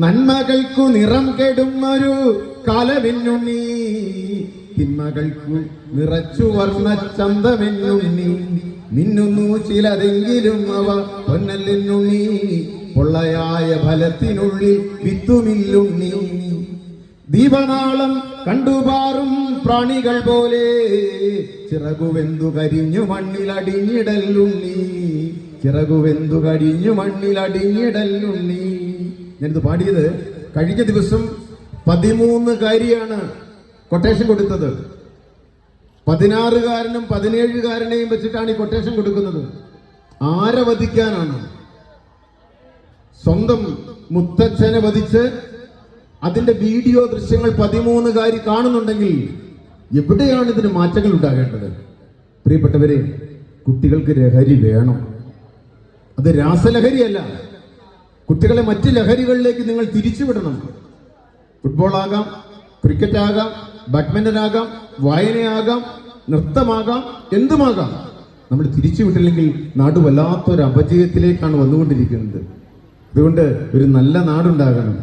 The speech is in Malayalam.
നന്മകൾക്കു നിറം കെടുന്നൊരു കാലമെന്നുണ്ണി, തിന്മകൾക്കു നിറച്ചു വർണ്ണ ചന്തമെന്നുണ്ണി. മിന്നുന്നു ചിലതെങ്കിലും അവ പൊന്നല്ലെന്നുണ്ണി, പൊള്ളയായ ഫലത്തിനുള്ളിൽ വിത്തുമില്ലുണ്ണി. ദീപനാളം കണ്ടുപാറും പ്രാണികൾ പോലെ ചിറകുവെന്തു കരിഞ്ഞു മണ്ണിലടിഞ്ഞിടല്ലുണ്ണി, ചിറകുവെന്തു കരിഞ്ഞു മണ്ണിലടിഞ്ഞിടല്ലുണ്ണി. ഞാനിത് പാടിയത് കഴിഞ്ഞ ദിവസം 13 കാരിയാണ് കൊട്ടേഷൻ കൊടുത്തത്. 16-കാരനും 17-കാരനെയും വെച്ചിട്ടാണ് ഈ കൊട്ടേഷൻ കൊടുക്കുന്നത്. ആരെ വധിക്കാനാണ്? സ്വന്തം മുത്തച്ഛനെ വധിച്ച് അതിന്റെ വീഡിയോ ദൃശ്യങ്ങൾ 13-കാരി കാണുന്നുണ്ടെങ്കിൽ എവിടെയാണ് ഇതിന് മാറ്റങ്ങൾ ഉണ്ടാകേണ്ടത്? പ്രിയപ്പെട്ടവരെ, കുട്ടികൾക്ക് ലഹരി വേണം. അത് രാസലഹരിയല്ല. കുട്ടികളെ മറ്റ് ലഹരികളിലേക്ക് നിങ്ങൾ തിരിച്ചുവിടണം. ഫുട്ബോൾ ആകാം, ക്രിക്കറ്റ് ആകാം, ബാഡ്മിന്റൺ ആകാം, വായനയാകാം, നൃത്തമാകാം, എന്തുമാകാം. നമ്മൾ തിരിച്ചുവിട്ടില്ലെങ്കിൽ നാട് വല്ലാത്തൊരു അപജയത്തിലേക്കാണ് വന്നുകൊണ്ടിരിക്കുന്നത്. അതുകൊണ്ട് ഒരു നല്ല നാടുണ്ടാകണം.